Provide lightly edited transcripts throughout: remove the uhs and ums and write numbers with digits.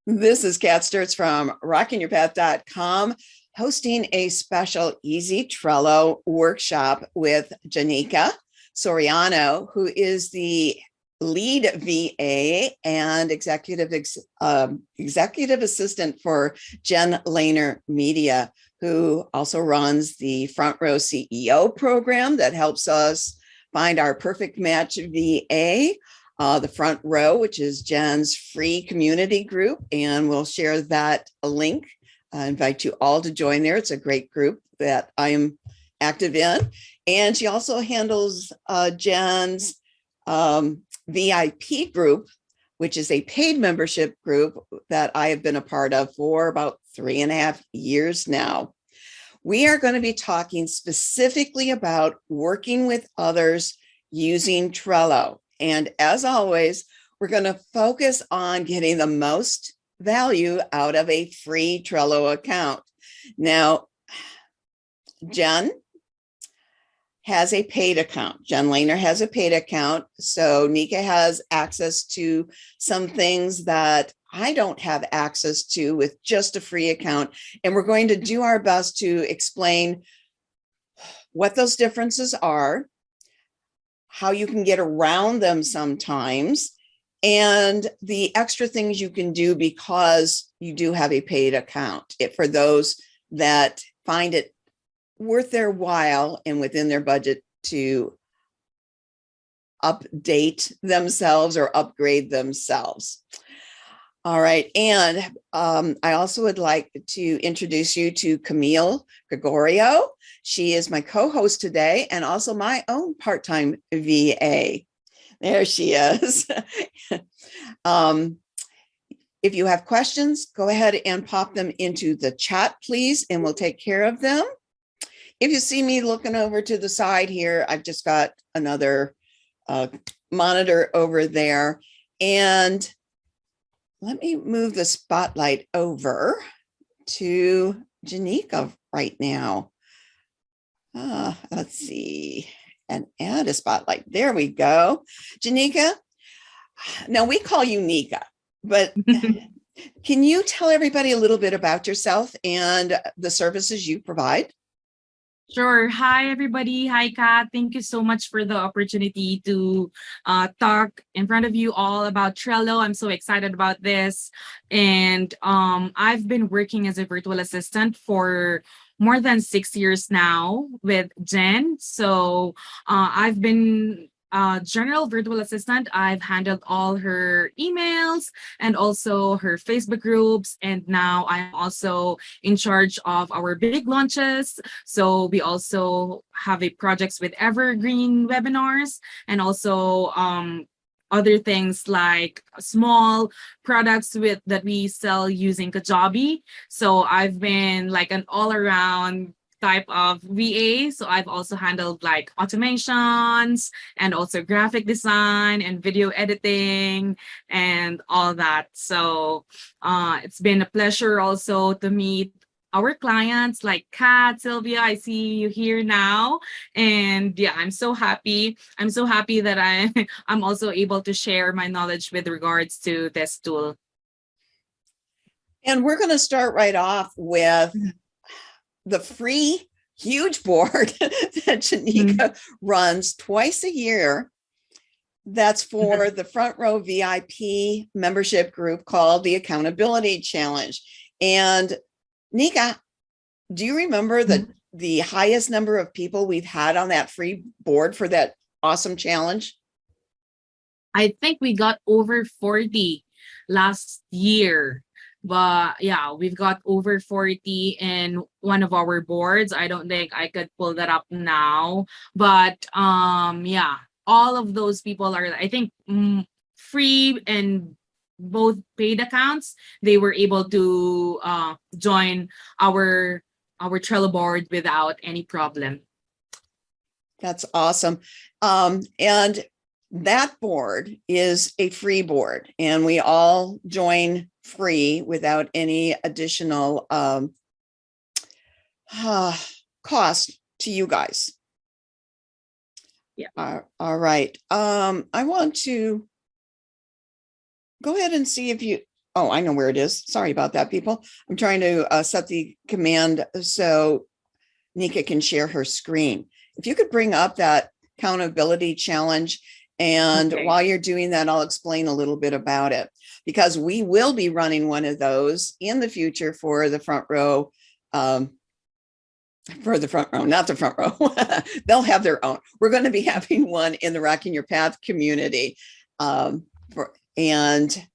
This is Kat Sturtz from rockingyourpath.com, hosting a special Easy Trello workshop with Janeeca Soriano, who is the lead VA and executive assistant for Jen Lehner Media, who also runs the Front Row CEO program that helps us find our perfect match VA. The Front Row, which is Jen's free community group, and we'll share that link. I invite you all to join there. It's a great group that I am active in. And she also handles Jen's VIP group, which is a paid membership group that I have been a part of for about 3.5 years now. We are going to be talking specifically about working with others using Trello. And as always, we're going to focus on getting the most value out of a free Trello account. Now, Jen has a paid account. Jen Lehner has a paid account. So Nika has access to some things that I don't have access to with just a free account. And we're going to do our best to explain what those differences are, how you can get around them sometimes, and the extra things you can do because you do have a paid account. For those that find it worth their while and within their budget to update themselves or upgrade themselves. All right. And I also would like to introduce you to Camille Gregorio. She is my co-host today and also my own part-time VA. There she is. If you have questions, go ahead and pop them into the chat, please, and we'll take care of them. If you see me looking over to the side here, I've just got another monitor over there. And let me move the spotlight over to Janeeca right now. Let's see, and add a spotlight. There we go. Janeeca, now we call you Nika, but can you tell everybody a little bit about yourself and the services you provide? Sure. Hi, everybody. Hi, Kat. Thank you so much for the opportunity to talk in front of you all about Trello. I'm so excited about this. And I've been working as a virtual assistant for more than 6 years now with Jen. So I've been general virtual assistant. I've handled all her emails and also her Facebook groups. And now I'm also in charge of our big launches. So we also have a projects with Evergreen webinars and also other things like small products that we sell using Kajabi. So I've been like an all-around type of VA. So I've also handled like automations and also graphic design and video editing and all that. So it's been a pleasure also to meet our clients like Kat, Sylvia. I see you here now. And yeah, I'm so happy. I'm so happy that I'm also able to share my knowledge with regards to this tool. And we're going to start right off with the free huge board that Janeeca runs twice a year. That's for the Front Row VIP membership group called the Accountability Challenge. And Nika, do you remember the highest number of people we've had on that free board for that awesome challenge? I think we got over 40 last year. But yeah, we've got over 40 in one of our boards. I don't think I could pull that up now. But yeah, all of those people are, I think, free and both paid accounts. They were able to join our Trello board without any problem. That's awesome. And that board is a free board, and we all join free without any additional cost to you guys. Yeah. All right. I want to go ahead and see if you, Oh, I know where it is. Sorry about that, people. I'm trying to set the command so Janeeca can share her screen. If you could bring up that accountability challenge. And Okay. while you're doing that, I'll explain a little bit about it, because we will be running one of those in the future for the front row. Not the front row. They'll have their own. We're going to be having one in the Rocking Your Path community. And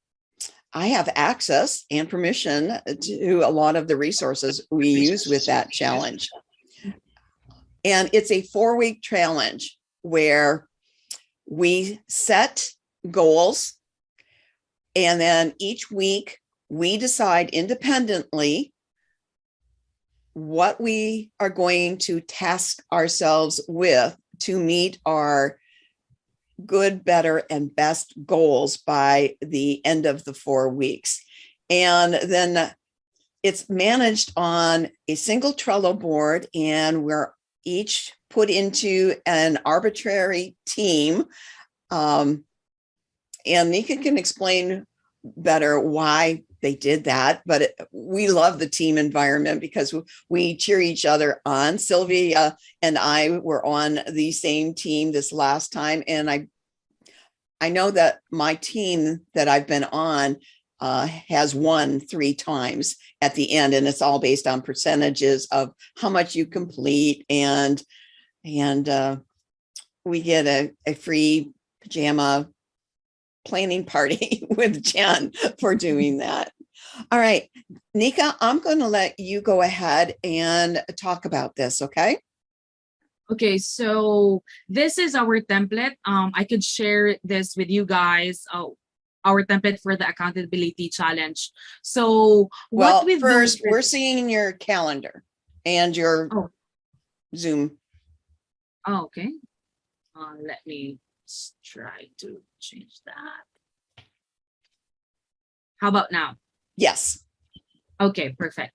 I have access and permission to a lot of the resources we use with that challenge. And it's a 4-week challenge where we set goals, and then each week we decide independently what we are going to task ourselves with to meet our good, better, and best goals by the end of the 4 weeks. And then it's managed on a single Trello board, and we're each put into an arbitrary team. And Janeeca can explain better why they did that, but we love the team environment because we cheer each other on. Sylvia and I were on the same team this last time, and I know that my team that I've been on has won 3 times at the end, and it's all based on percentages of how much you complete, and we get a free pajama planning party with Jen for doing that. All right, Janeeca, I'm going to let you go ahead and talk about this, okay? Okay, so this is our template. I could share this with you guys. Our template for the accountability challenge. So well, first we're seeing your calendar and your Zoom. Oh, okay. Let me try to change that. How about now? Yes. Okay, perfect.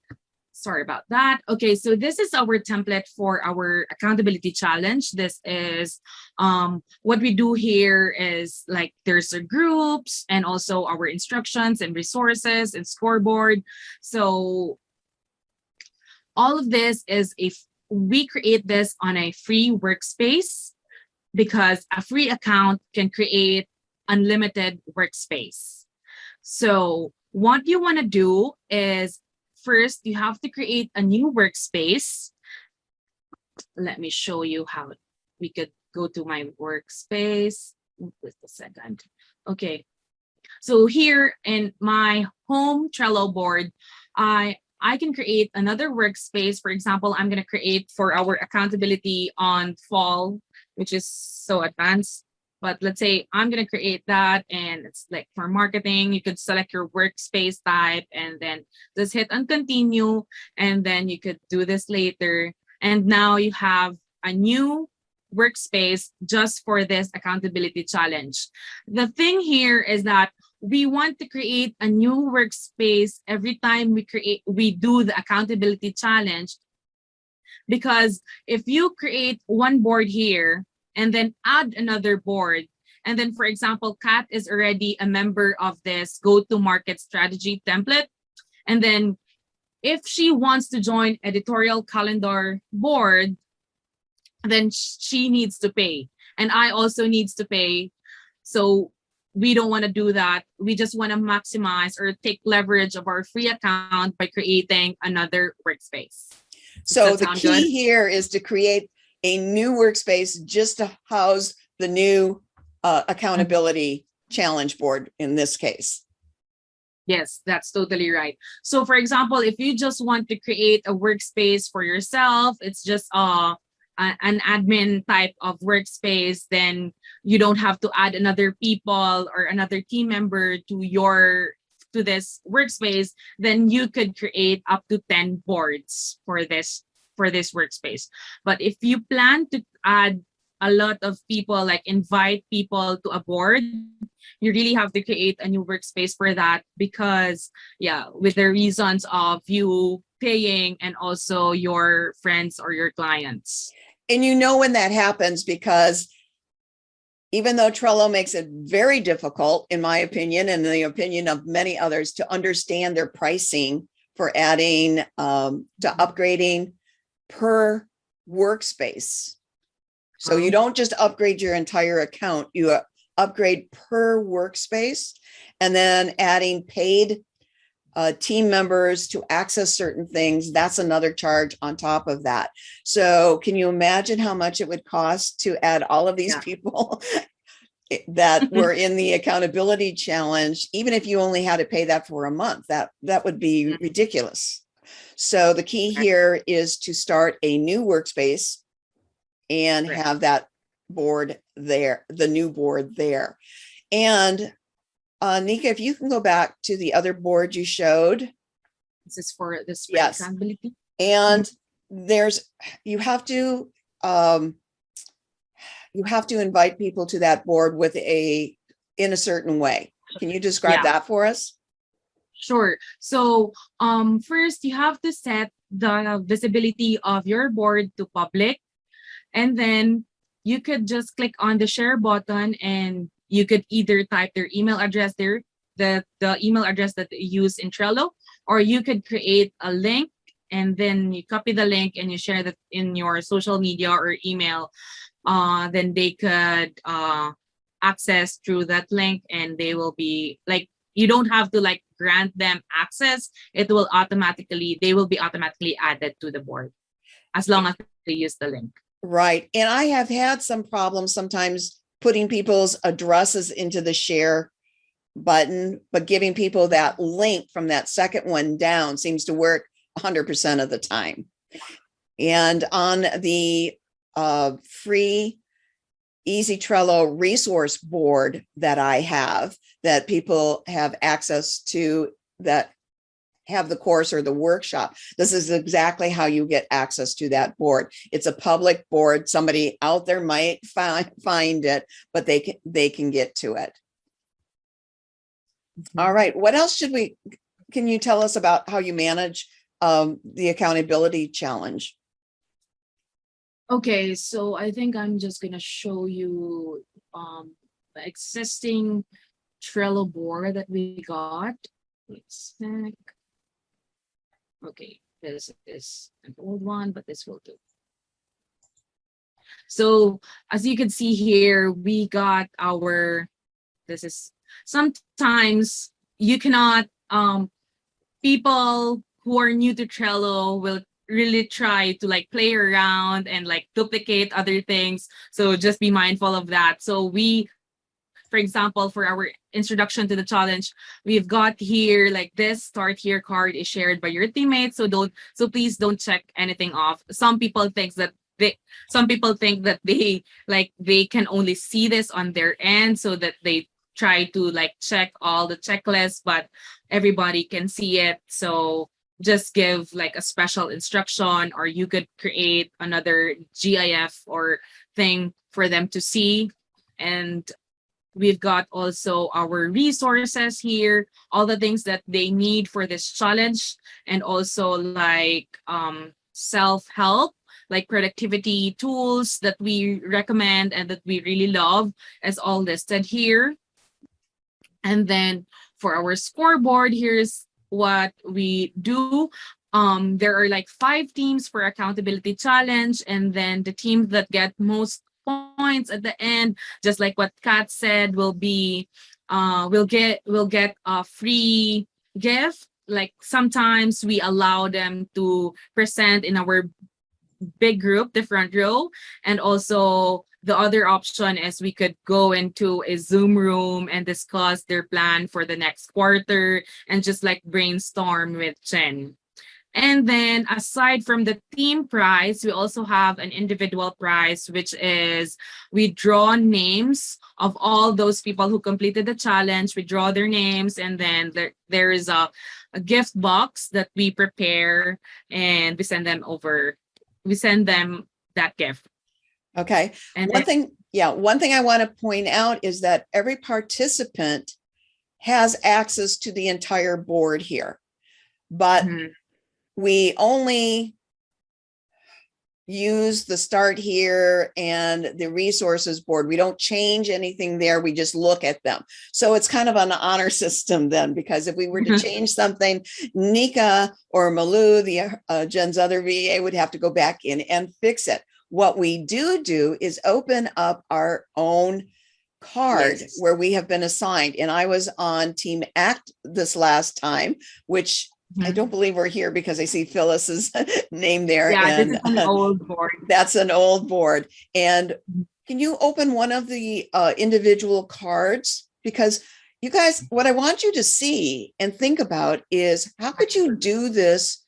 Sorry about that. Okay, so this is our template for our accountability challenge. This is what we do here is like there's a groups and also our instructions and resources and scoreboard. So all of this is we create this on a free workspace, because a free account can create unlimited workspace. So what you want to do is first you have to create a new workspace. Let me show you how we could go to my workspace. Just a second. Okay. So here in my home Trello board, I can create another workspace. For example, I'm going to create for our accountability on fall, which is so advanced. But let's say I'm going to create that, and it's like for marketing. You could select your workspace type and then just hit on continue. And then you could do this later. And now you have a new workspace just for this accountability challenge. The thing here is that we want to create a new workspace every time we do the accountability challenge, because if you create one board here and then add another board, and then for example Kat is already a member of this go-to-market strategy template, and then if she wants to join editorial calendar board, then she needs to pay, and I also needs to pay. So we don't want to do that. We just want to maximize or take leverage of our free account by creating another workspace. So the key here is to create a new workspace just to house the new accountability challenge board in this case. Yes, that's totally right. So for example, if you just want to create a workspace for yourself, it's just an admin type of workspace, then you don't have to add another people or another team member to this workspace. Then you could create up to 10 boards for this workspace. But if you plan to add a lot of people, like invite people to a board, you really have to create a new workspace for that, because with the reasons of you paying and also your friends or your clients. And when that happens, because even though Trello makes it very difficult, in my opinion, and the opinion of many others, to understand their pricing for adding to upgrading per workspace. So you don't just upgrade your entire account, you upgrade per workspace, and then adding paid team members to access certain things. That's another charge on top of that. So can you imagine how much it would cost to add all of these people that were in the accountability challenge? Even if you only had to pay that for a month, that would be ridiculous. So the key here is to start a new workspace and have that board there, the new board there. And Nika, if you can go back to the other board you showed. This is for the spread Yes. accountability. And you have to invite people to that board in a certain way. Can you describe that for us? Sure. So first you have to set the visibility of your board to public, and then you could just click on the share button, and you could either type their email address there, the email address that they use in Trello, or you could create a link and then you copy the link and you share that in your social media or email. Then they could access through that link, and they will be like, you don't have to like grant them access. They will be automatically added to the board as long as they use the link. Right. And I have had some problems sometimes putting people's addresses into the share button, but giving people that link from that second one down seems to work 100% of the time. And on the free Easy Trello Resource Board that I have, that people have access to, that have the course or the workshop, this is exactly how you get access to that board. It's a public board. Somebody out there might find it, but they can get to it. All right. What else can you tell us about how you manage the accountability challenge? Okay, so I think I'm just gonna show you the existing Trello board that we got. Let's check. Okay, this is an old one, but this will do. So as you can see here, we got sometimes you cannot, people who are new to Trello will really try to like play around and like duplicate other things. So just be mindful of that. So for example, for our introduction to the challenge, we've got here like this start here card is shared by your teammates. So please don't check anything off. Some people think that they can only see this on their end, so that they try to like check all the checklists, but everybody can see it. So just give like a special instruction, or you could create another GIF or thing for them to see. And we've got also our resources here, all the things that they need for this challenge, and also like self-help, like productivity tools that we recommend and that we really love, is all listed here. And then for our scoreboard, here's what we do. There are like 5 teams for accountability challenge, and then the teams that get most points at the end, just like what Kat said, will get a free gift. Like sometimes we allow them to present in our big group, the front row, and also the other option is we could go into a Zoom room and discuss their plan for the next quarter and just like brainstorm with Jen. And then aside from the team prize, we also have an individual prize, which is we draw names of all those people who completed the challenge. We draw their names, and then there is a gift box that we prepare, and we send them that gift. Okay. And one thing I want to point out is that every participant has access to the entire board here, but we only use the start here and the resources board. We don't change anything there. We just look at them. So it's kind of an honor system then, because if we were to change something, Nika or Malou, Jen's other VA, would have to go back in and fix it. What we do is open up our own card where we have been assigned. And I was on Team Act this last time, which I don't believe we're here because I see Phyllis's name there. Yeah, and this is an old board. That's an old board. And can you open one of the individual cards? Because you guys, what I want you to see and think about is, how could you do this,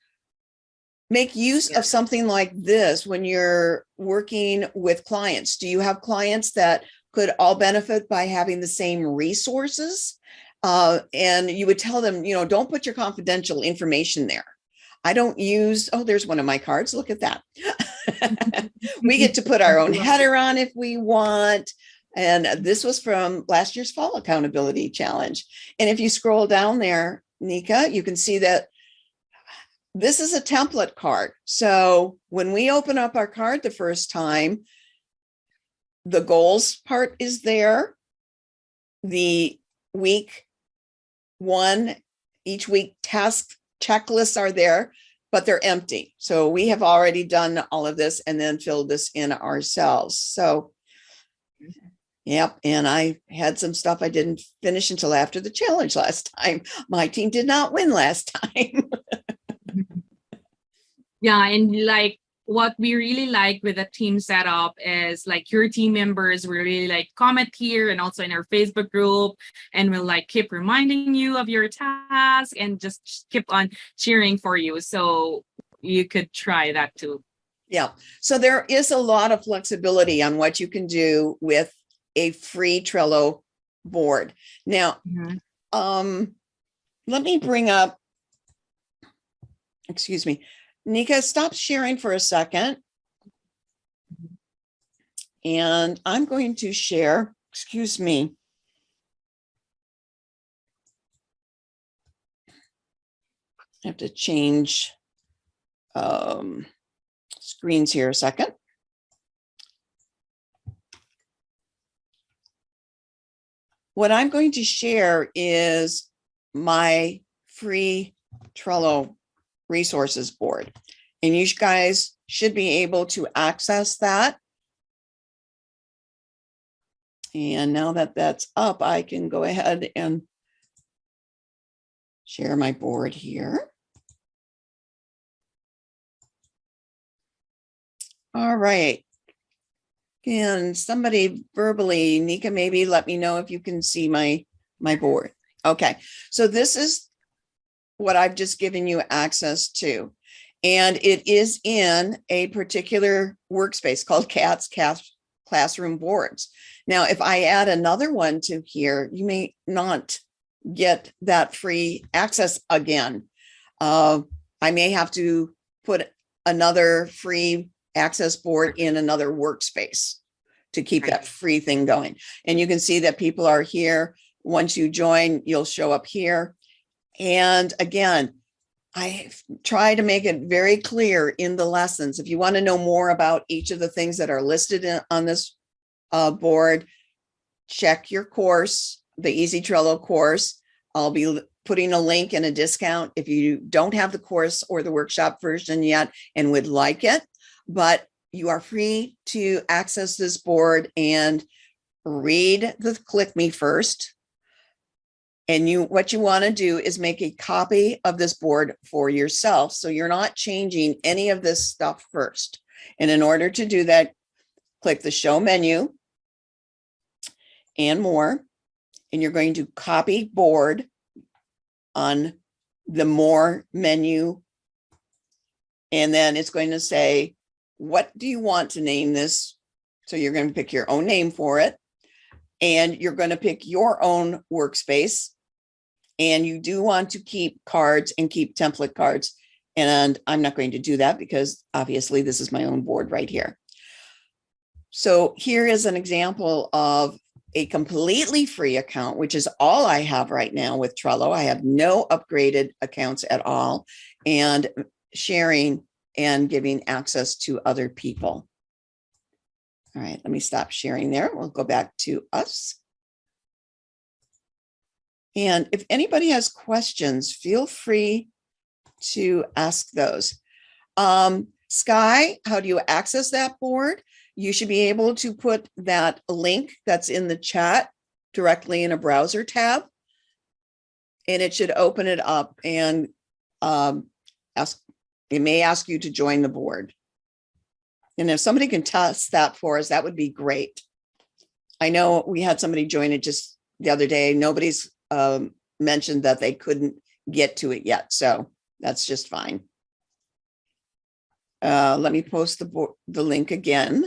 make use of something like this when you're working with clients? Do you have clients that could all benefit by having the same resources? And you would tell them, don't put your confidential information there. I don't use, there's one of my cards. Look at that. We get to put our own header on if we want. And this was from last year's Fall Accountability Challenge. And if you scroll down there, Nika, you can see that this is a template card. So when we open up our card the first time, the goals part is there. The week one, each week task checklists are there, but they're empty. So we have already done all of this and then filled this in ourselves. So, yep. And I had some stuff I didn't finish until after the challenge last time. My team did not win last time. Yeah. And like, what we really like with the team setup is like your team members will really like comment here and also in our Facebook group, and will like keep reminding you of your task and just keep on cheering for you. So you could try that too. Yeah. So there is a lot of flexibility on what you can do with a free Trello board. Now, let me bring up, excuse me, Nika, stop sharing for a second. And I'm going to share, excuse me. I have to change screens here a second. What I'm going to share is my free Trello Resources Board. And you guys should be able to access that. And now that that's up, I can go ahead and share my board here. All right. Can somebody verbally, Nika, maybe let me know if you can see my board. Okay, so this is what I've just given you access to. And it is in a particular workspace called CATS Classroom Boards. Now, if I add another one to here, you may not get that free access again. I may have to put another free access board in another workspace to keep that free thing going. And you can see that people are here. Once you join, you'll show up here. And again, I try to make it very clear in the lessons. If you want to know more about each of the things that are listed on this board, check your course, the Easy Trello course. I'll be putting a link and a discount if you don't have the course or the workshop version yet and would like it. But you are free to access this board and read the Click Me First. And what you want to do is make a copy of this board for yourself. So you're not changing any of this stuff first. And in order to do that, click the show menu and more. And you're going to copy board on the more menu. And then it's going to say, what do you want to name this? So you're going to pick your own name for it. And you're going to pick your own workspace. And you do want to keep cards and keep template cards. And I'm not going to do that because obviously this is my own board right here. So here is an example of a completely free account, which is all I have right now with Trello. I have no upgraded accounts at all. And sharing and giving access to other people. All right, let me stop sharing there. We'll go back to us. And if anybody has questions, feel free to ask those. Sky, how do you access that board? You should be able to put that link that's in the chat directly in a browser tab, and it should open it up and it may ask you to join the board. And if somebody can test that for us, that would be great. I know we had somebody join it just the other day. Nobody's mentioned that they couldn't get to it yet, so that's just fine. Let me post the link again.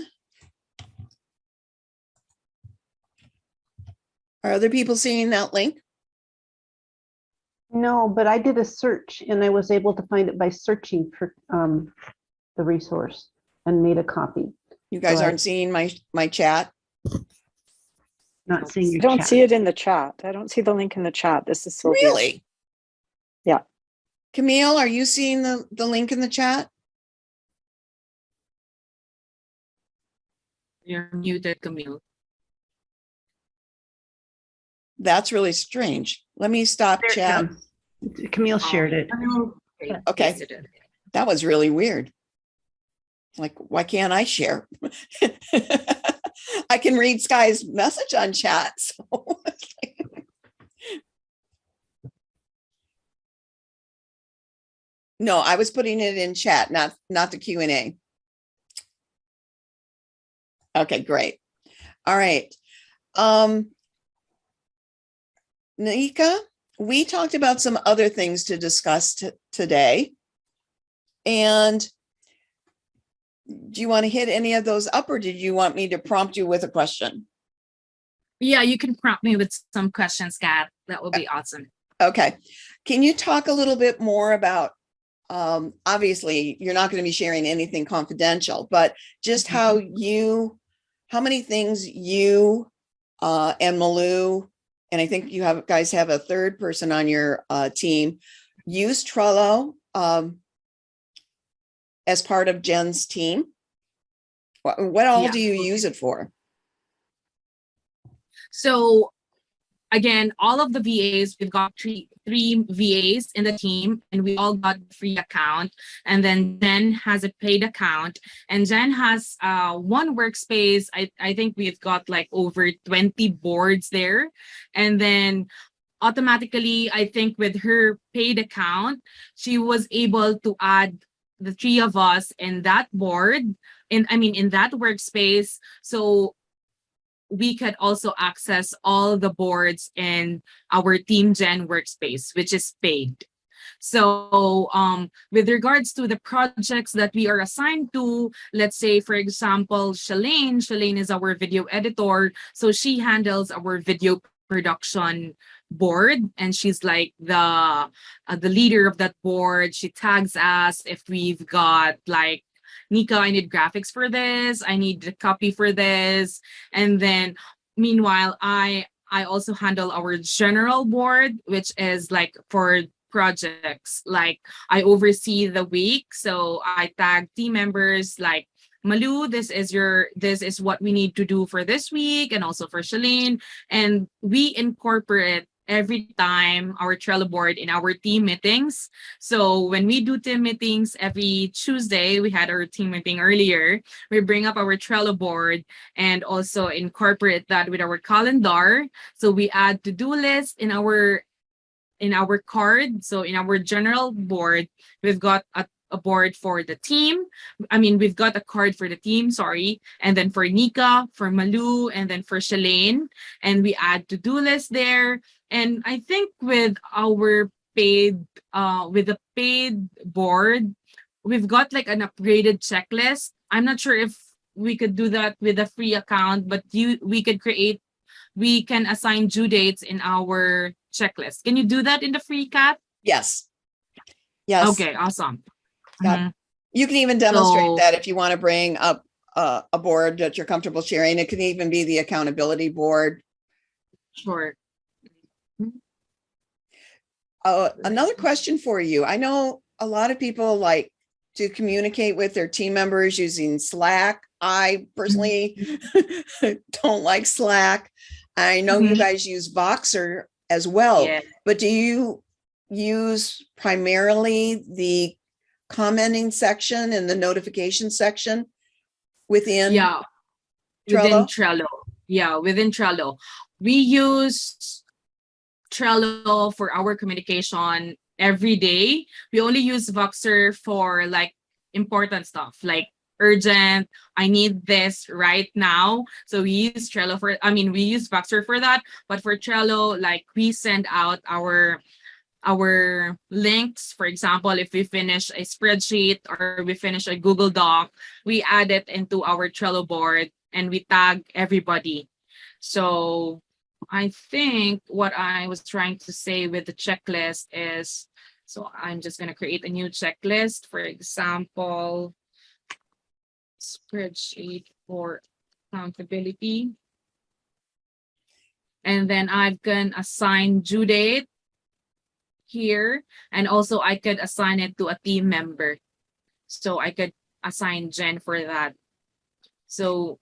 Are other people seeing that link? No, but I did a search and I was able to find it by searching for the resource and made a copy. You guys So aren't seeing my chat? Not seeing I your don't chat. see it in the chat. I don't see the link in the chat. This is Sylvia. Really? Yeah. Camille, are you seeing the link in the chat? You're muted, Camille. That's really strange. Let me stop There it chat. comes. Camille shared it. Okay. Yes, it is. That was really weird. Like, why can't I share? I can read Sky's message on chat. So. No, I was putting it in chat, not the Q&A. Okay, great. All right. Janeeca, we talked about some other things to discuss today. And do you want to hit any of those up, or did you want me to prompt you with a question? Yeah, you can prompt me with some questions, Kat. That would be awesome. Okay. Can you talk a little bit more about, obviously you're not going to be sharing anything confidential, but just how many things you and Malou, and I think you guys have a third person on your team, use Trello as part of Jen's team? What all do you use it for? So again, all of the VAs, we've got three VAs in the team, and we all got a free account. And then Jen has a paid account, and Jen has one workspace. I think we've got like over 20 boards there. And then automatically, I think with her paid account, she was able to add the three of us in that board, in that workspace. So we could also access all the boards in our Team Gen workspace, which is paid. So with regards to the projects that we are assigned to, let's say, for example, Shalane is our video editor. So she handles our video production board, and she's like the leader of that board. She tags us if we've got like, Nika, I need graphics for this. I need the copy for this. And then meanwhile, I also handle our general board, which is like for projects. Like I oversee the week. So I tag team members like, Malu, this is what we need to do for this week, and also for Shalane. And we incorporate every time our Trello board in our team meetings. So when we do team meetings every Tuesday, we had our team meeting earlier, we bring up our Trello board and also incorporate that with our calendar. So we add to-do list in our card. So in our general board, we've got a board for the team. We've got a card for the team, sorry. And then for Nika, for Malu, and then for Shalane. And we add to-do list there. And I think with our paid, with the paid board, we've got like an upgraded checklist. I'm not sure if we could do that with a free account, but we can assign due dates in our checklist. Can you do that in the free, Kat? Yes. Yes. Okay, awesome. Yeah. You can even demonstrate that if you want to bring up a board that you're comfortable sharing. It can even be the accountability board. Sure. Another question for you. I know a lot of people like to communicate with their team members using Slack. I personally don't like Slack. I know you Mhm. guys use Voxer as well, Yeah. but do you use primarily the commenting section and the notification section within Yeah. Within Trello? Trello. Yeah, within Trello. We use Trello for our communication every day. We only use Voxer for like important stuff, like urgent. I need this right now. So we use Trello for, I mean, we use Voxer for that. But for Trello, like we send out our links. For example, if we finish a spreadsheet or we finish a Google Doc, we add it into our Trello board and we tag everybody. So I think what I was trying to say with the checklist is, so I'm just going to create a new checklist. For example, spreadsheet for accountability. And then I can assign due date here. And also I could assign it to a team member. So I could assign Jen for that. So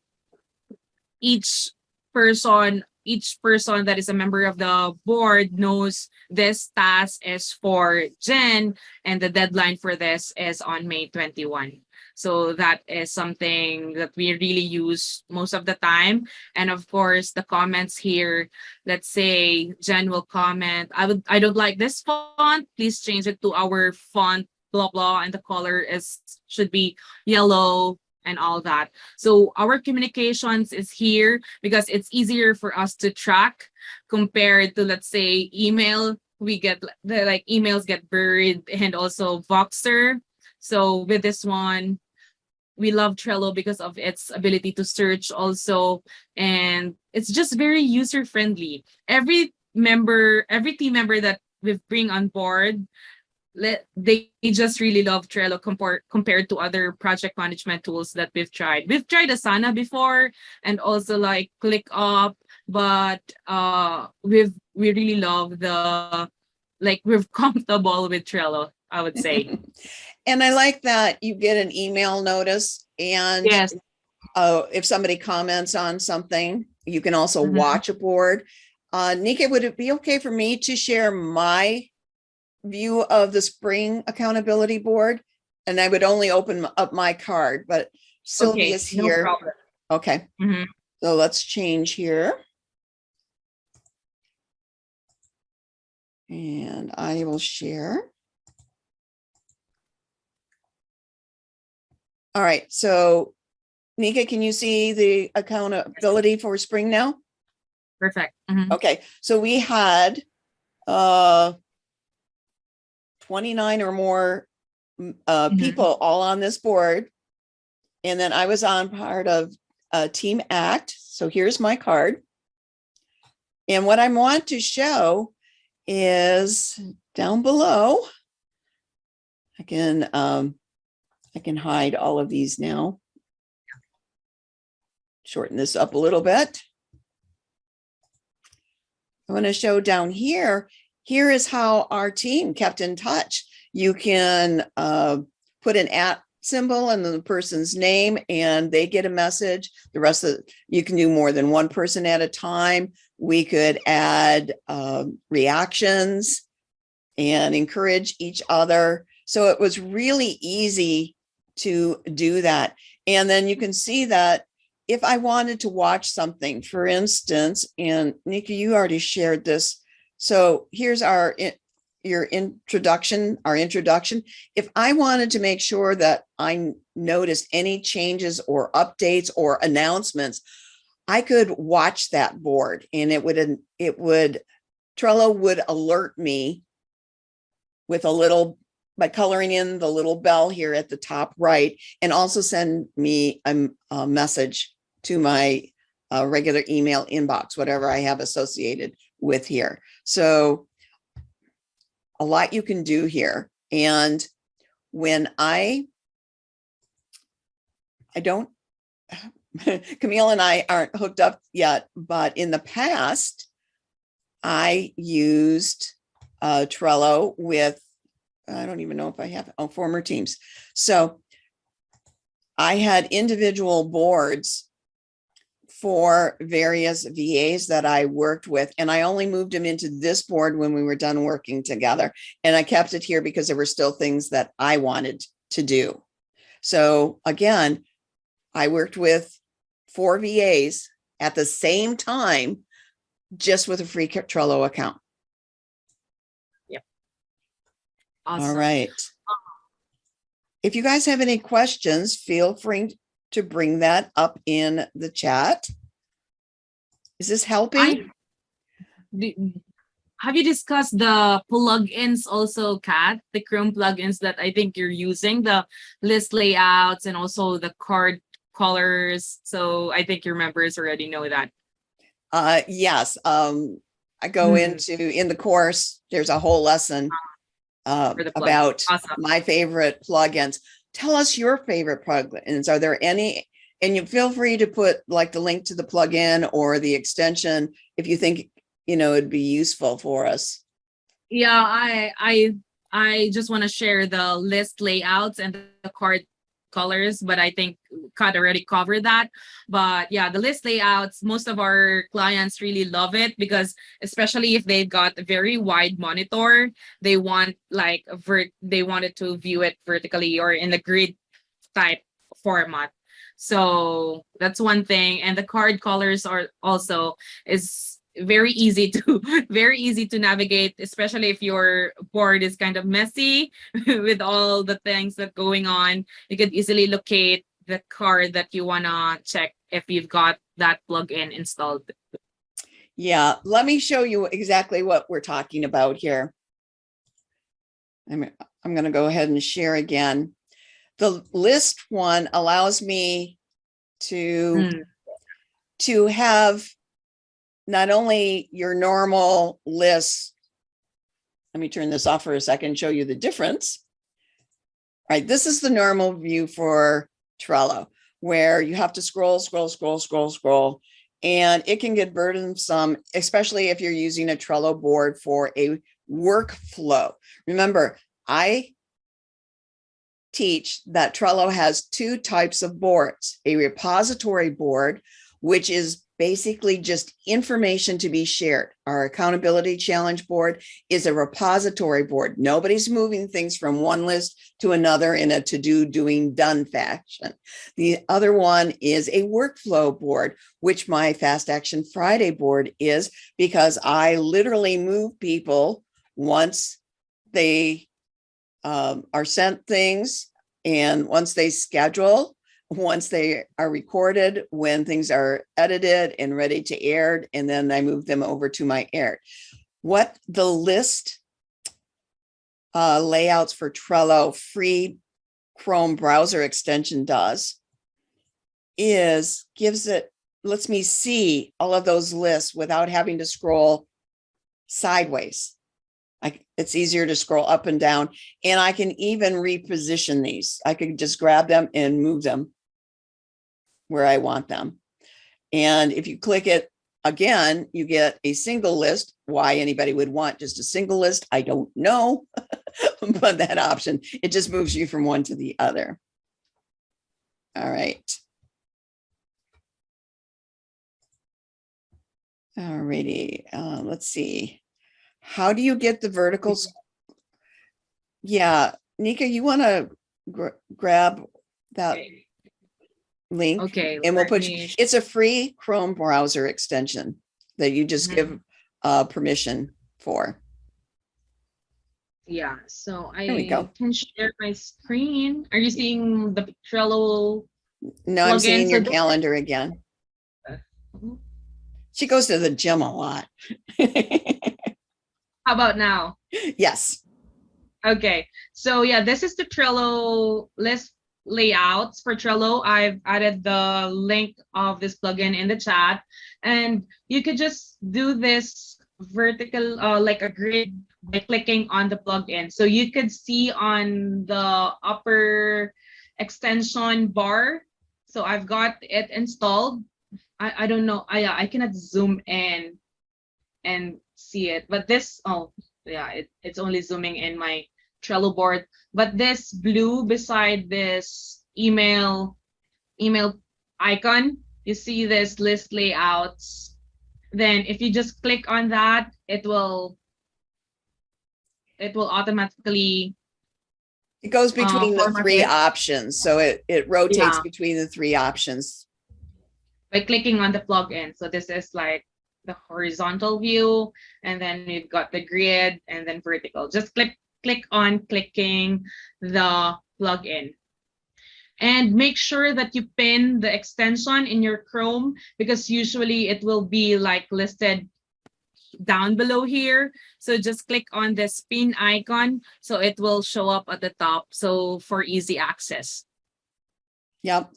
each person that is a member of the board knows this task is for Jen and the deadline for this is on May 21. So that is something that we really use most of the time. And of course, the comments here, let's say Jen will comment, I don't like this font, please change it to our font, blah, blah, and the color should be yellow and all that. So our communications is here because it's easier for us to track compared to, let's say, email. We get the like emails get buried, and also Voxer. So with this one, we love Trello because of its ability to search also, and it's just very user friendly. Every team member that we bring on board, they just really love Trello compared to other project management tools that we've tried. We've tried Asana before and also like ClickUp, but we really love we're comfortable with Trello, I would say. And I like that you get an email notice, and Yes. if somebody comments on something, you can also Mhm. watch a board. Nika, would it be okay for me to share my view of the spring accountability board? And I would only open up my card, but Sylvia's Okay, no here. problem. Okay, Mhm. so let's change here. And I will share. All right, so Nika, can you see the accountability for spring now? Perfect. Mhm. Okay, so we had 29 or more Mhm. people all on this board. And then I was on part of Team Act. So here's my card. And what I want to show is down below. I can hide all of these now. Shorten this up a little bit. I want to show down here. Here is how our team kept in touch. You can put an @ symbol and the person's name, and they get a message. The rest of you can do more than one person at a time. We could add reactions and encourage each other. So it was really easy to do that. And then you can see that if I wanted to watch something, for instance, and Nika, you already shared this. So here's our introduction. If I wanted to make sure that I noticed any changes or updates or announcements, I could watch that board, and Trello would alert me with by coloring in the little bell here at the top right, and also send me a message to my regular email inbox, whatever I have associated with here. So a lot you can do here. And when I don't, Camille and I aren't hooked up yet, but in the past, I used Trello with I don't even know if I have, former teams. So I had individual boards for various VAs that I worked with, and I only moved them into this board when we were done working together. And I kept it here because there were still things that I wanted to do. So again, I worked with 4 VAs at the same time, just with a free Trello account. Awesome. All right. If you guys have any questions, feel free to bring that up in the chat. Is this helping? Have you discussed the plugins also, Kat? The Chrome plugins that I think you're using, the list layouts and also the card colors. So I think your members already know that. Yes. I go in the course, there's a whole lesson For the plugins. about Awesome. my favorite plugins. Tell us your favorite plugins. Are there any? And you feel free to put like the link to the plugin or the extension if you think, it'd be useful for us. Yeah, I just want to share the list layouts and the card colors, but I think Kat already covered that. But yeah, the list layouts, most of our clients really love it because especially if they've got a very wide monitor, they want like they wanted to view it vertically or in the grid type format. So that's one thing. And the card colors are also is very easy to navigate, especially if your board is kind of messy with all the things that going on. You could easily locate the card that you want to check if you've got that plugin installed. Yeah, let me show you exactly what we're talking about here. I'm going to go ahead and share again. The list one allows me to have not only your normal lists. Let me turn this off for a second, show you the difference. All right, this is the normal view for Trello, where you have to scroll, and it can get burdensome, especially if you're using a Trello board for a workflow. Remember, I teach that Trello has 2 types of boards: a repository board, which is basically just information to be shared. Our accountability challenge board is a repository board. Nobody's moving things from one list to another in a to-do, doing, done fashion. The other one is a workflow board, which my Fast Action Friday board is, because I literally move people once they are sent things, and once they schedule, once they are recorded, when things are edited and ready to air, and then I move them over to my air. What the list layouts for Trello free Chrome browser extension does is lets me see all of those lists without having to scroll sideways. It's easier to scroll up and down, and I can even reposition these. I could just grab them and move them where I want them. And if you click it again, you get a single list. Why anybody would want just a single list, I don't know, but that option, it just moves you from one to the other. All right. All righty, let's see. How do you get the verticals? Yeah, Nika, you want to grab that link? Okay, And we'll it's a free Chrome browser extension that you just give permission for. Yeah, so There we go. can share my screen. Are you seeing the Trello? No, I'm seeing your So calendar again. She goes to the gym a lot. how about now? Yes. Okay, so yeah, this is the Trello list layouts for Trello. I've added the link of this plugin in the chat, and you could just do this vertical like a grid by clicking on the plugin. So you could see on the upper extension bar. So I've got it installed. I don't know. I cannot zoom in and see it, but this, oh yeah, it's only zooming in my Trello board. But this blue beside this email icon, you see this list layouts. Then if you just click on that, it will automatically It goes between the format three it. options. So it rotates Yeah. between the three options. By clicking on the plugin. So this is like the horizontal view, and then you've got the grid and then vertical. Just click on clicking the plugin. And make sure that you pin the extension in your Chrome, because usually it will be like listed down below here. So just click on the pin icon so it will show up at the top. So for easy access. Yep.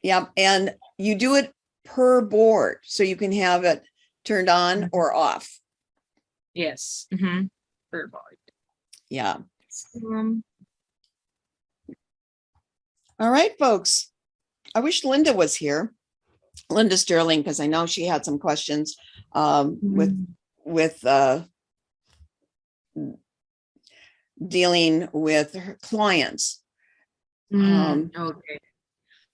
Yep. And you do it per board, so you can have it turned on or off. Yes. Per board. Yeah. All right, folks. I wish Linda was here. Linda Sterling, because I know she had some questions with dealing with her clients. Okay.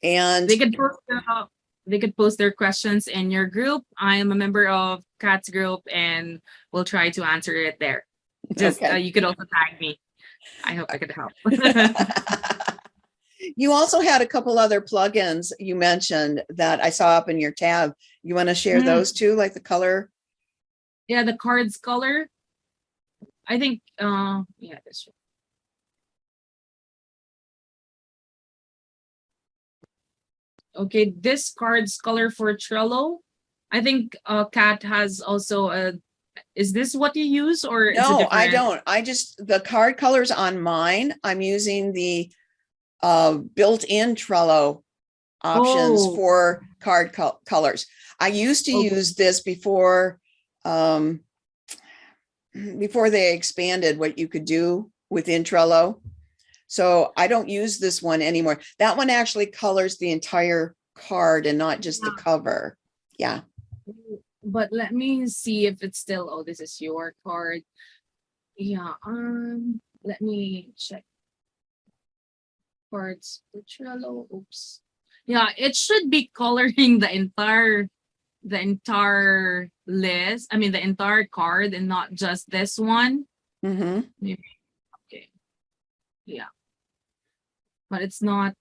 And they could post their questions in your group. I am a member of Kat's group, and we'll try to answer it there. Just okay. You could also tag me. I hope I could help. You also had a couple other plugins you mentioned that I saw up in your tab. You want to share those too, like the color? Yeah, the cards color. I think, yeah, that's right. Okay, this cards color for Trello. I think Kat has also a. Is this what you use, or is it No, I different? don't. I just, the card colors on mine, I'm using the built-in Trello options for card colors. I used to use this before they expanded what you could do within Trello. So I don't use this one anymore. That one actually colors the entire card and not just the cover. Yeah. But let me see if it's still, oh, this is your card. Yeah, let me check. Cards for Trello. Oops. Yeah, it should be coloring the entire list. I mean the entire card and not just this one. Maybe. Okay. Yeah. But it's not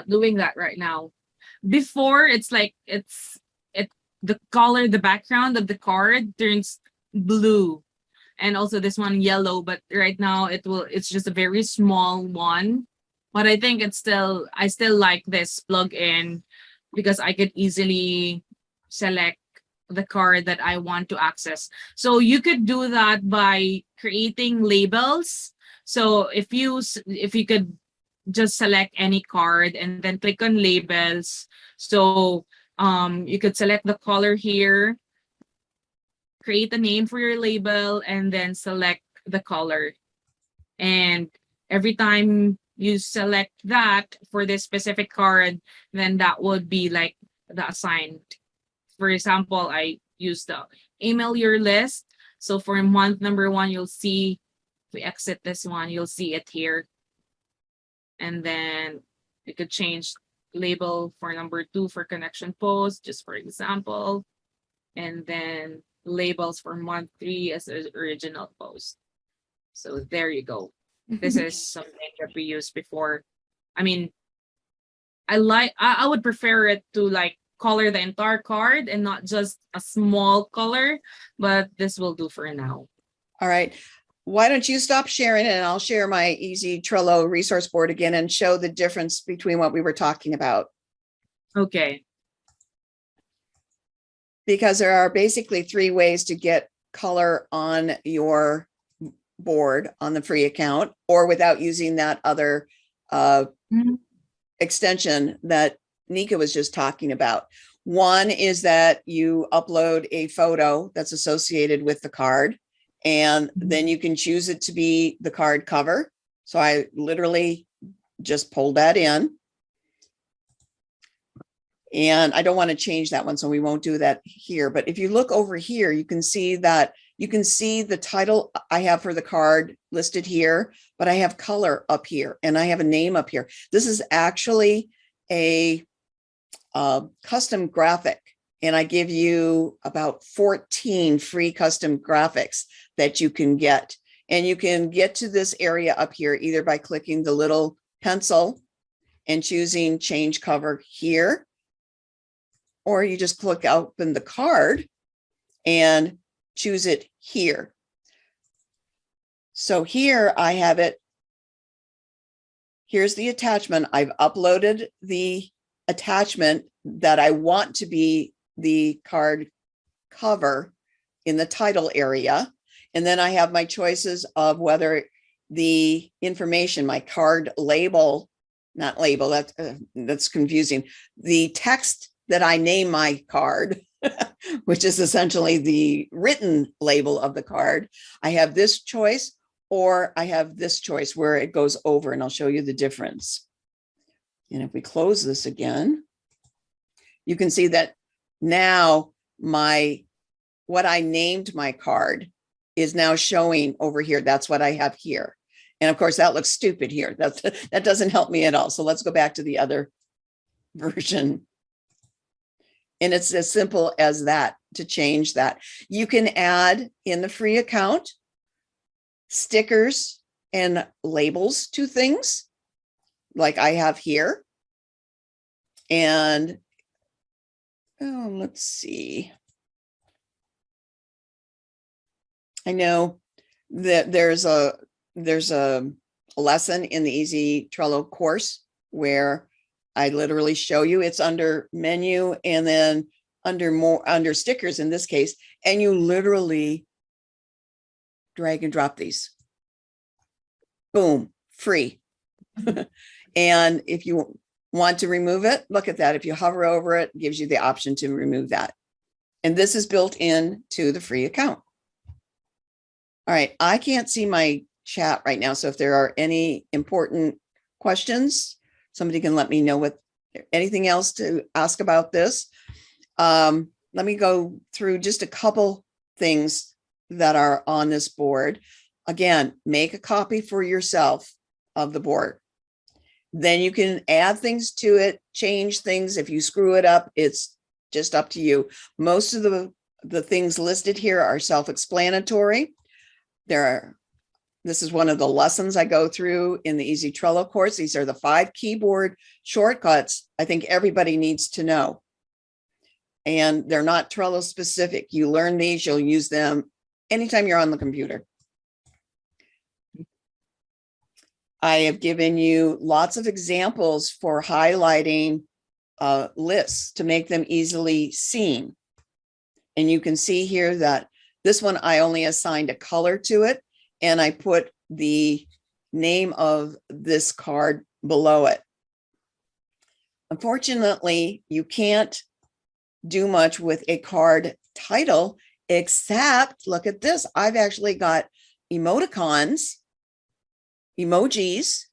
doing that right now. Before, it's like the color, the background of the card turns blue, and also this one yellow, but right now it's just a very small one. But I think I still like this plugin because I could easily select the card that I want to access. So you could do that by creating labels. So if you could just select any card and then click on labels. So you could select the color here, create a name for your label, and then select the color. And every time you select that for this specific card, then that would be like the assigned. For example, I use the email your list. So for month number 1, you'll see, if we exit this one, you'll see it here. And then you could change label for number 2 for connection post, just for example. And then labels for month 3 as an original post. So there you go. This is something that we used before. I mean, I would prefer it to like color the entire card and not just a small color, but this will do for now. All right. Why don't you stop sharing and I'll share my easy Trello resource board again and show the difference between what we were talking about. Okay. Because there are basically 3 ways to get color on your board on the free account, or without using that other extension that Nika was just talking about. One is that you upload a photo that's associated with the card, and then you can choose it to be the card cover. So I literally just pulled that in. And I don't want to change that one, so we won't do that here. But if you look over here, you can see that You can see the title I have for the card listed here, but I have color up here and I have a name up here. This is actually a custom graphic, and I give you about 14 free custom graphics that you can get. And you can get to this area up here either by clicking the little pencil and choosing change cover here, or you just click open the card and choose it here. So here I have it. Here's the attachment. I've uploaded the attachment that I want to be the card cover in the title area. And then I have my choices of whether the information, my card label, not label, that's confusing. The text that I name my card, which is essentially the written label of the card. I have this choice, or I have this choice where it goes over, and I'll show you the difference. And if we close this again, you can see that now what I named my card is now showing over here. That's what I have here. And of course, that looks stupid here. That doesn't help me at all. So let's go back to the other version. And it's as simple as that to change that. You can add in the free account stickers and labels to things like I have here. And let's see. I know that there's a lesson in the Easy Trello course where I literally show you. It's under menu and then under stickers in this case, and you literally drag and drop these. Boom, free. And if you want to remove it, look at that. If you hover over it, it gives you the option to remove that. And this is built in to the free account. All right, I can't see my chat right now. So if there are any important questions, somebody can let me know what anything else to ask about this. Let me go through just a couple things that are on this board. Again, make a copy for yourself of the board. Then you can add things to it, change things. If you screw it up, it's just up to you. Most of the things listed here are self-explanatory. This is one of the lessons I go through in the Easy Trello course. These are the 5 keyboard shortcuts I think everybody needs to know. And they're not Trello specific. You learn these, you'll use them anytime you're on the computer. I have given you lots of examples for highlighting lists to make them easily seen. And you can see here that this one, I only assigned a color to it, and I put the name of this card below it. Unfortunately, you can't do much with a card title, except look at this. I've actually got emoticons, emojis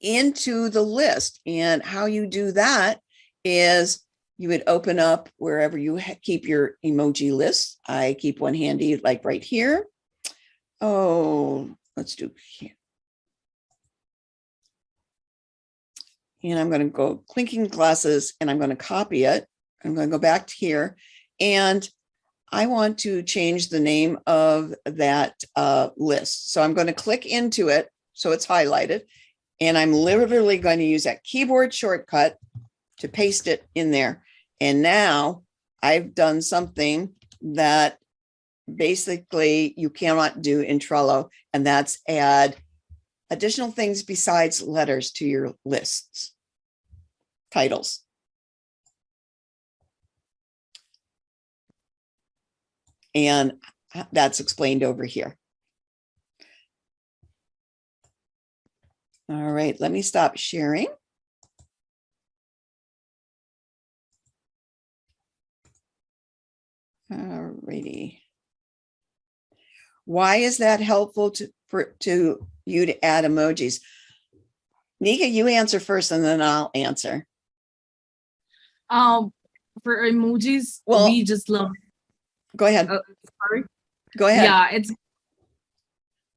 into the list. And how you do that is you would open up wherever you keep your emoji list. I keep one handy, like right here. Oh, let's do here. And I'm going to go clinking glasses, and I'm going to copy it. I'm going to go back to here, and I want to change the name of that list. So I'm going to click into it so it's highlighted, and I'm literally going to use that keyboard shortcut to paste it in there. And now I've done something that basically you cannot do in Trello, and that's add additional things besides letters to your lists, titles. And that's explained over here. All right, let me stop sharing. All righty. Why is that helpful to you to add emojis? Nika, you answer first and then I'll answer. For emojis, Well, we just love. Go ahead. Sorry. Go ahead. Yeah, it's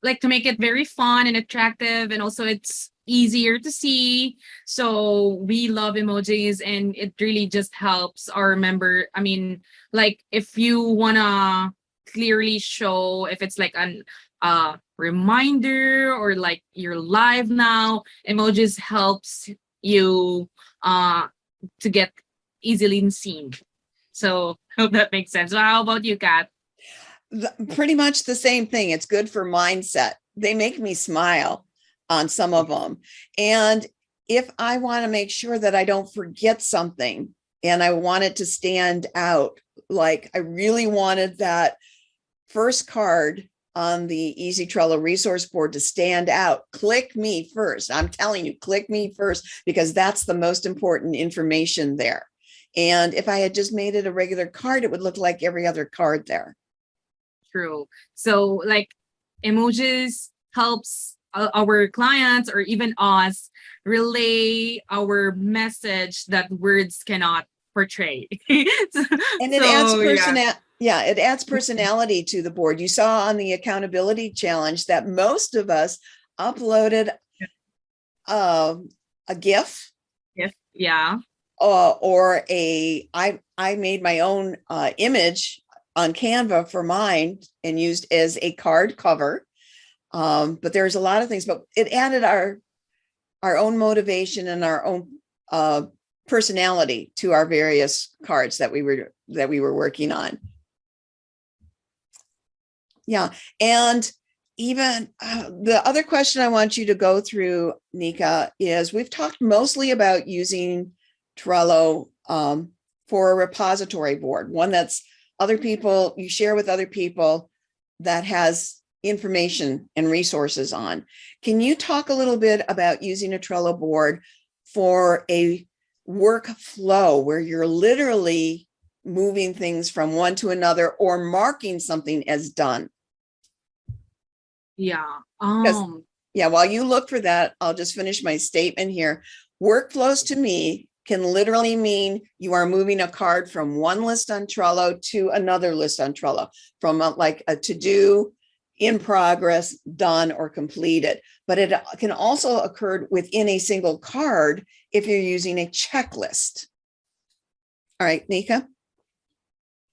like to make it very fun and attractive, and also it's easier to see. So we love emojis, and it really just helps our member. I mean, like if you wanna clearly show if it's like an reminder or like you're live now, emojis helps you to get easily seen. So hope that makes sense. So how about you, Kat? Pretty much the same thing. It's good for mindset. They make me smile on some of them. And if I want to make sure that I don't forget something and I want it to stand out, like I really wanted that first card on the Easy Trello Resource Board to stand out, click me first. I'm telling you, click me first, because that's the most important information there. And if I had just made it a regular card, it would look like every other card there. True. So like emojis helps our clients or even us relay our message that words cannot portray. And it adds personality to the board. You saw on the accountability challenge that most of us uploaded a GIF. Yeah. Or I made my own image on Canva for mine and used as a card cover. But there's a lot of things, but it added our own motivation and our own personality to our various cards that we were working on. Yeah. And even the other question I want you to go through, Janeeca, is we've talked mostly about using Trello for a repository board, one that's other people, you share with other people, that has information and resources on. Can you talk a little bit about using a Trello board for a workflow where you're literally moving things from one to another or marking something as done? Yeah. Yeah, while you look for that, I'll just finish my statement here. Workflows to me can literally mean you are moving a card from one list on Trello to another list on Trello, from like a to-do, in progress, done, or completed. But it can also occur within a single card if you're using a checklist. All right, Janeeca?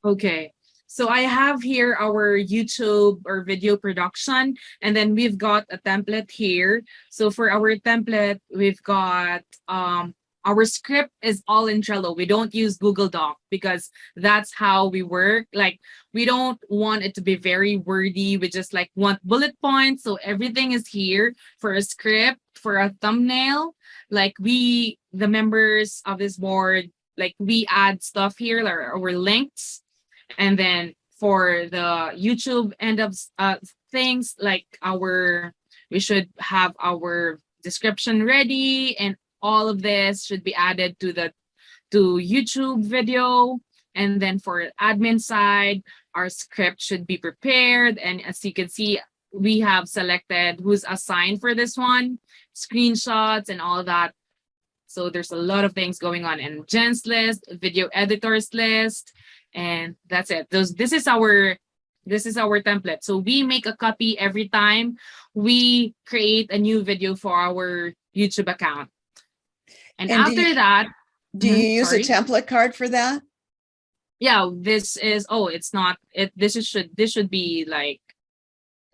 Okay. So I have here our YouTube or video production, and then we've got a template here. So for our template, we've got our script is all in Trello. We don't use Google Doc because that's how we work. Like we don't want it to be very wordy. We just like want bullet points. So everything is here for a script, for a thumbnail. Like the members of this board, like we add stuff here, like our links. And then for the YouTube end of things, like we should have our description ready, and all of this should be added to YouTube video. And then for admin side, our script should be prepared. And as you can see, we have selected who's assigned for this one, screenshots and all that. So there's a lot of things going on, and Jen's list, video editors list, and that's it. This is our template. So we make a copy every time we create a new video for our YouTube account. And after that, do you use a template card for that? Yeah, this should be like,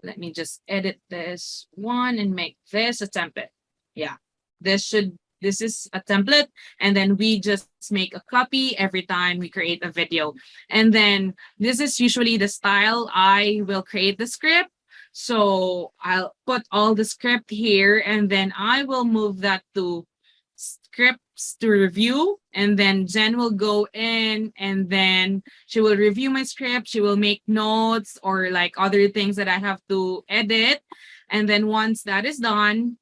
let me just edit this one and make this a template. Yeah, this is a template, and then we just make a copy every time we create a video. And then this is usually the style I will create the script. So I'll put all the script here, and then I will move that to scripts to review, and then Jen will go in and then she will review my script. She will make notes or like other things that I have to edit. And then once that is done,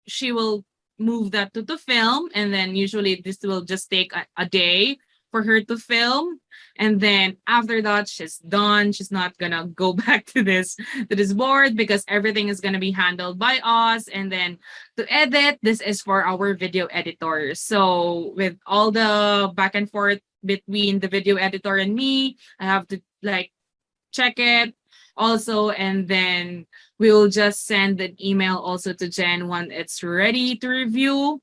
she will move that to the film, and then usually this will just take a day for her to film. And then after that, she's done. She's not gonna go back to this board because everything is gonna be handled by us. And then to edit, this is for our video editor. So with all the back and forth between the video editor and me, I have to like check it also, and then we'll just send an email also to Jen when it's ready to review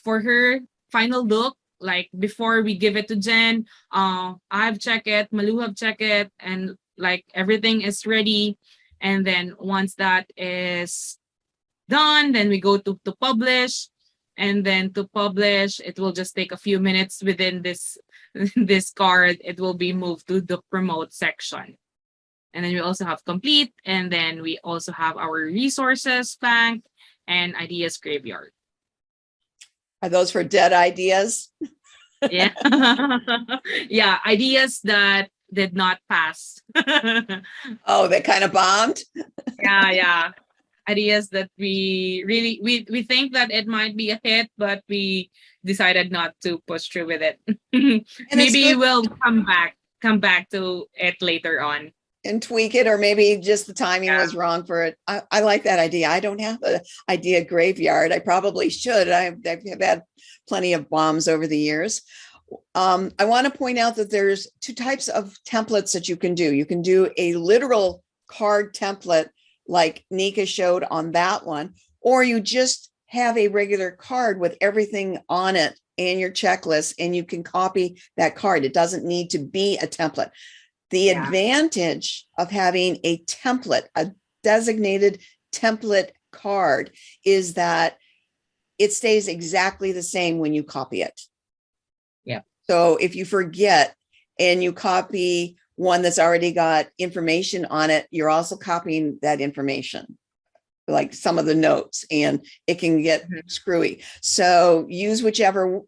for her final look. Like before we give it to Jen, I've checked it, Malu have checked it, and like everything is ready. And then once that is done, then we go to publish. And then to publish, it will just take a few minutes within this this card. It will be moved to the promote section. And then we also have complete, and then we also have our resources bank and ideas graveyard. Are those for dead ideas? Yeah. Yeah, ideas that did not pass. Oh, they kind of bombed? Yeah. Ideas that we think that it might be a hit, but we decided not to push through with it. Maybe we'll come back to it later on. And tweak it, or maybe just the timing was wrong for it. I like that idea. I don't have an idea graveyard. I probably should. I've had plenty of bombs over the years. I want to point out that there's two types of templates that you can do. You can do a literal card template like Nika showed on that one, or you just have a regular card with everything on it and your checklist, and you can copy that card. It doesn't need to be a template. The advantage of having a template, a designated template card, is that it stays exactly the same when you copy it. Yeah. So if you forget and you copy one that's already got information on it, you're also copying that information, like some of the notes, and it can get screwy. So use whichever.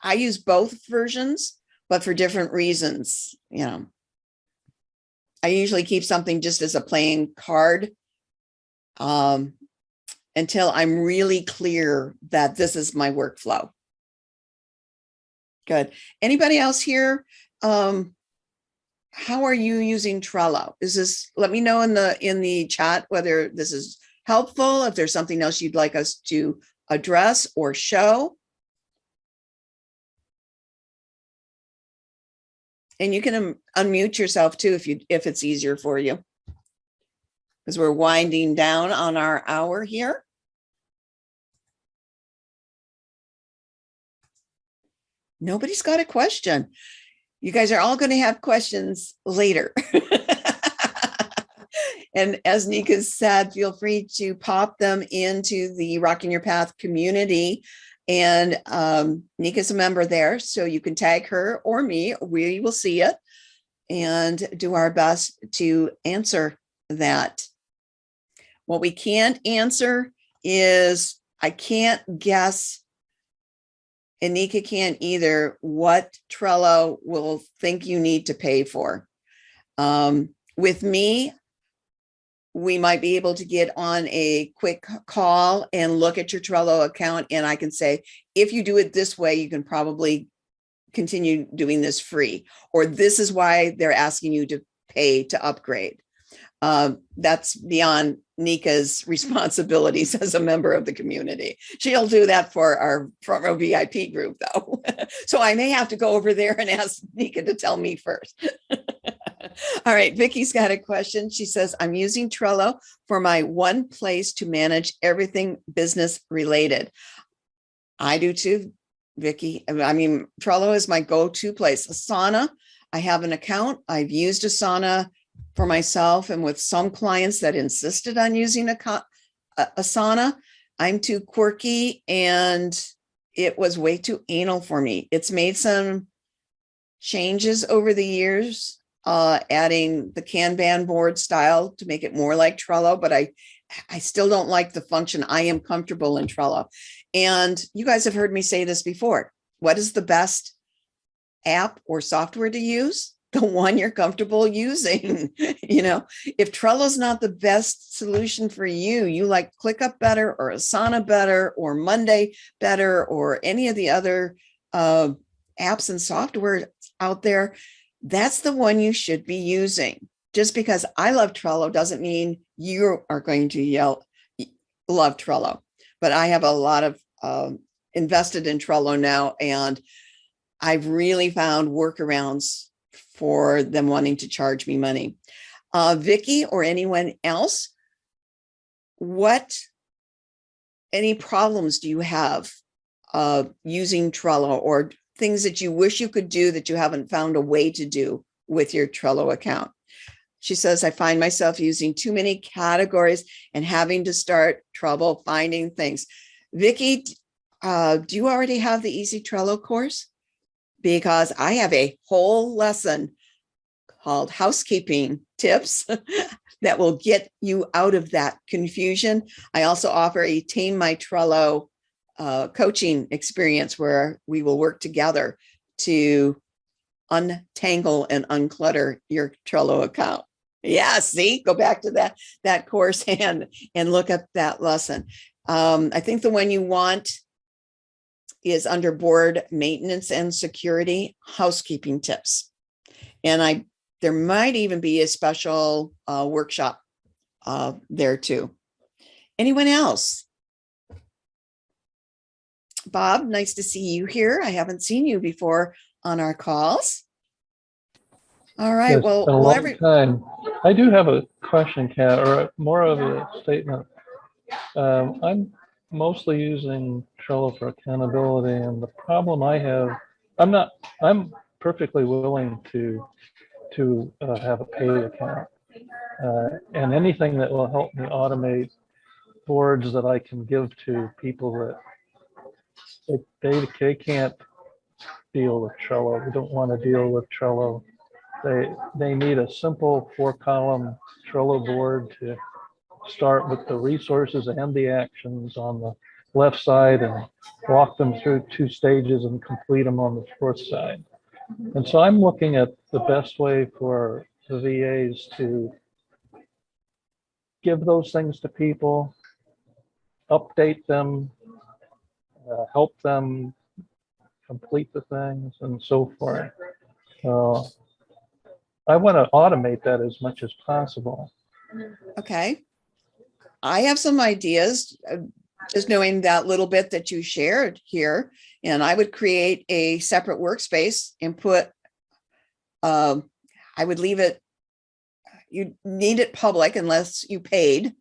I use both versions, but for different reasons, you know. I usually keep something just as a plain card until I'm really clear that this is my workflow. Good. Anybody else here? How are you using Trello? Let me know in the chat whether this is helpful, if there's something else you'd like us to address or show. And you can unmute yourself too if it's easier for you, because we're winding down on our hour here. Nobody's got a question. You guys are all going to have questions later. And as Nika said, feel free to pop them into the Rocking Your Path community. And Nika's a member there, so you can tag her or me. We will see it and do our best to answer that. What we can't answer is, I can't guess, and Nika can't either, what Trello will think you need to pay for. With me, we might be able to get on a quick call and look at your Trello account, and I can say, if you do it this way, you can probably continue doing this free, or this is why they're asking you to pay to upgrade. That's beyond Nika's responsibilities as a member of the community. She'll do that for our front row VIP group though. So I may have to go over there and ask Nika to tell me first. All right, Vicky's got a question. She says, I'm using Trello for my one place to manage everything business related. I do too, Vicky. I mean, Trello is my go-to place. Asana, I have an account. I've used Asana for myself and with some clients that insisted on using Asana. I'm too quirky and it was way too anal for me. It's made some changes over the years, adding the Kanban board style to make it more like Trello, but I still don't like the function. I am comfortable in Trello. And you guys have heard me say this before. What is the best app or software to use? The one you're comfortable using. You know, if Trello's not the best solution for you, you like ClickUp better or Asana better or Monday better or any of the other apps and software out there, that's the one you should be using. Just because I love Trello doesn't mean you are going to love Trello. But I have a lot of invested in Trello now, and I've really found workarounds for them wanting to charge me money. Vicky or anyone else, any problems do you have using Trello, or things that you wish you could do that you haven't found a way to do with your Trello account? She says, I find myself using too many categories and having to start trouble finding things. Vicky, do you already have the Easy Trello course? Because I have a whole lesson called Housekeeping Tips that will get you out of that confusion. I also offer a Tame My Trello coaching experience where we will work together to untangle and unclutter your Trello account. Yeah, see, go back to that course and look up that lesson. I think the one you want is under board maintenance and security, housekeeping tips. And there might even be a special workshop there too. Anyone else? Bob, nice to see you here. I haven't seen you before on our calls. All right. Yes, Well, been a long time. I do have a question, Kat, or more of a statement. I'm mostly using Trello for accountability, and the problem I have, I'm perfectly willing to have a paid account, and anything that will help me automate boards that I can give to people that they can't deal with Trello. They don't want to deal with Trello. They need a simple 4-column Trello board to start with the resources and the actions on the left side and walk them through 2 stages and complete them on the 4th side. And so I'm looking at the best way for the VAs to give those things to people, update them, help them complete the things and so forth. I want to automate that as much as possible. okay. I have some ideas, just knowing that little bit that you shared here. And I would create a separate workspace and put, I would leave it, you need it public unless you paid,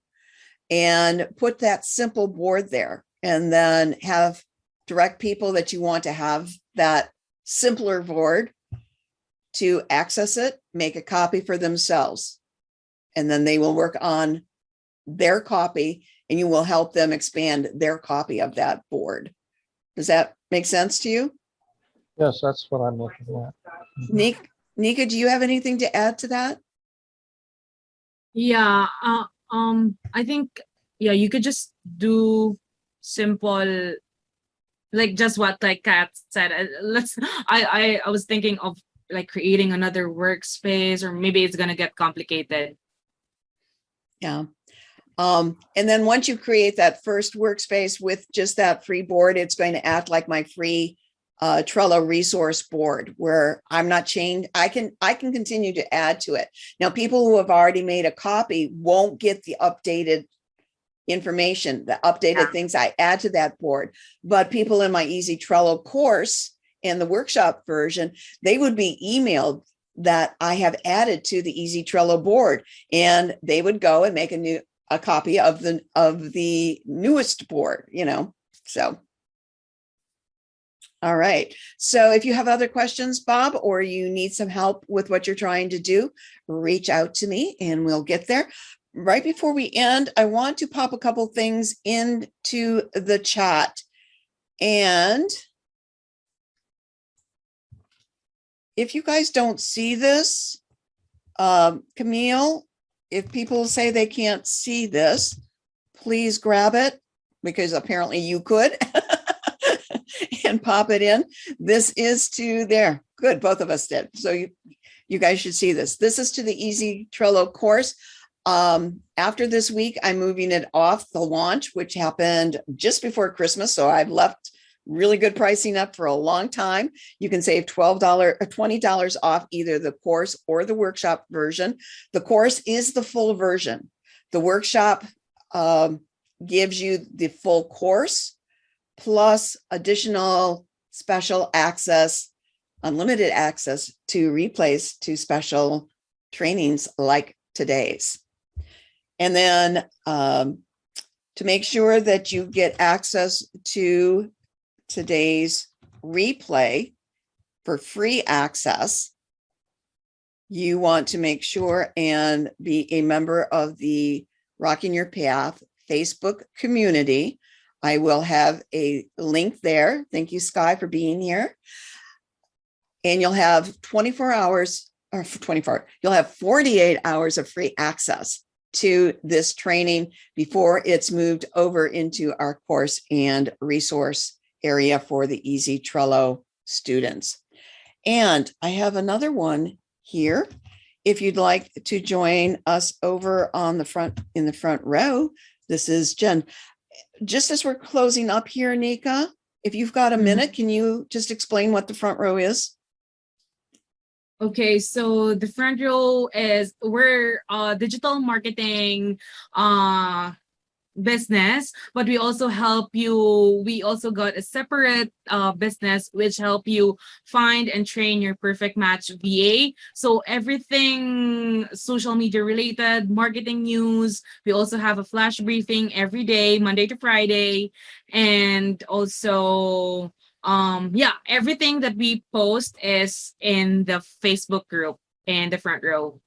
and put that simple board there, and then have direct people that you want to have that simpler board to access it, make a copy for themselves, and then they will work on their copy and you will help them expand their copy of that board. Does that make sense to you? Yes, that's what I'm looking at. Janeeca, do you have anything to add to that? Yeah, I think, yeah, you could just do simple, like just what like Kat said. I was thinking of like creating another workspace, or maybe it's gonna get complicated. Yeah. And then once you create that first workspace with just that free board, it's going to act like my free Trello resource board, where I'm not chained. I can continue to add to it. Now, people who have already made a copy won't get the updated information, the updated things I add to that board, but people in my Easy Trello course and the workshop version, they would be emailed that I have added to the Easy Trello board, and they would go and make a copy of the newest board, so. All right. So if you have other questions, Bob, or you need some help with what you're trying to do, reach out to me and we'll get there. Right before we end, I want to pop a couple things into the chat. And if you guys don't see this, Camille, if people say they can't see this, please grab it, because apparently you could. And pop it in. This is to there. Good, both of us did. So you guys should see this. This is to the Easy Trello course. After this week, I'm moving it off the launch, which happened just before Christmas. So I've left really good pricing up for a long time. You can save $12 or $20 off either the course or the workshop version. The course is the full version. The workshop gives you the full course, plus additional special access unlimited access to replays to special trainings like today's. And then to make sure that you get access to today's replay for free access, you want to make sure and be a member of the Rocking Your Path Facebook community. I will have a link there. Thank you, Sky, for being here. And you'll have 24 hours, or 24, you'll have 48 hours of free access to this training before it's moved over into our course and resource area for the Easy Trello students. And I have another one here. If you'd like to join us over on the front, in the front row, this is Jen. Just as we're closing up here, Janeeca, if you've got a minute, can you just explain what the front row is? Okay, so the front row is we're digital marketing business, but we also help you. We also got a separate business which help you find and train your perfect match VA. So everything social media related, marketing news. We also have a flash briefing every day, Monday to Friday, and also yeah, everything that we post is in the Facebook group and the front row.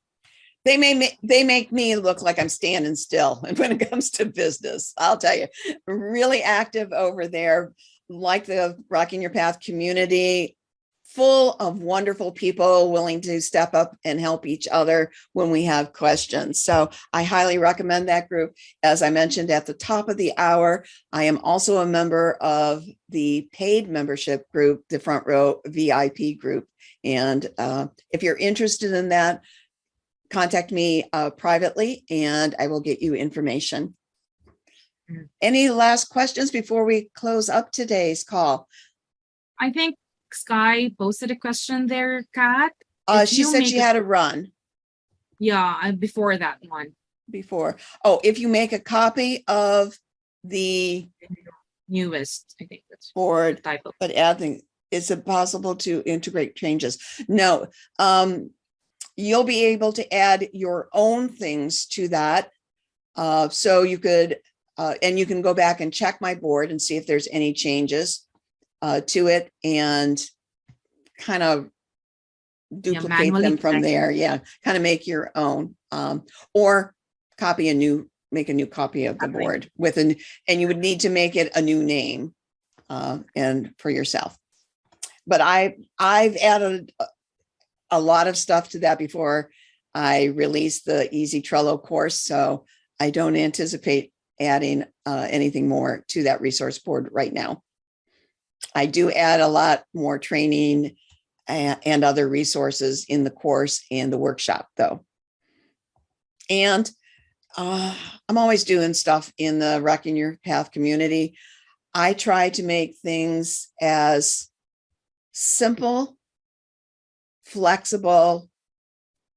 They make me look like I'm standing still. And when it comes to business, I'll tell you, really active over there, like the Rocking Your Path community, full of wonderful people willing to step up and help each other when we have questions. So I highly recommend that group. As I mentioned at the top of the hour, I am also a member of the paid membership group, the Front Row VIP group. And if you're interested in that, contact me privately and I will get you information. Any last questions before we close up today's call? I think Sky posted a question there, Kat. She said she had a run. Yeah, before that one. Before. Oh, if you make a copy of the Newest, I think that's board, the type of. but adding, is it possible to integrate changes? No. You'll be able to add your own things to that. So you could, and you can go back and check my board and see if there's any changes to it and kind of duplicate them from there. Yeah, kind of make your own or make a new copy of the board with and you would need to make it a new name and for yourself. But I've added a lot of stuff to that before I released the Easy Trello course. So I don't anticipate adding anything more to that resource board right now. I do add a lot more training and other resources in the course and the workshop though. And I'm always doing stuff in the Rocking Your Path community. I try to make things as simple, flexible,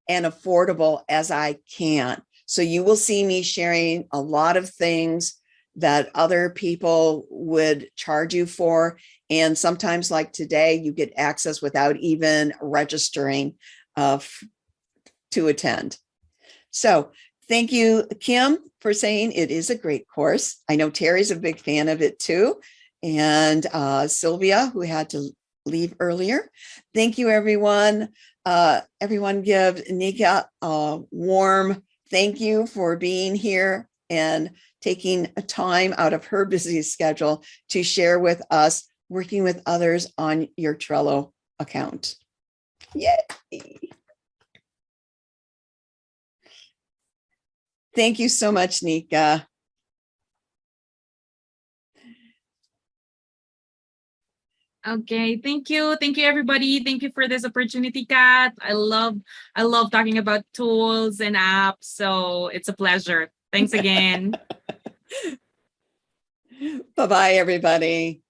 and affordable as I can. So you will see me sharing a lot of things that other people would charge you for. And sometimes like today, you get access without even registering to attend. So thank you, Kim, for saying it is a great course. I know Terry's a big fan of it too. And Sylvia, who had to leave earlier. Thank you, everyone. Everyone give Janeeca a warm thank you for being here and taking a time out of her busy schedule to share with us working with others on your Trello account. Yay. Thank you so much, Janeeca. Okay, thank you. Thank you, everybody. Thank you for this opportunity, Kat. I love talking about tools and apps. So it's a pleasure. Thanks again. Bye-bye, everybody.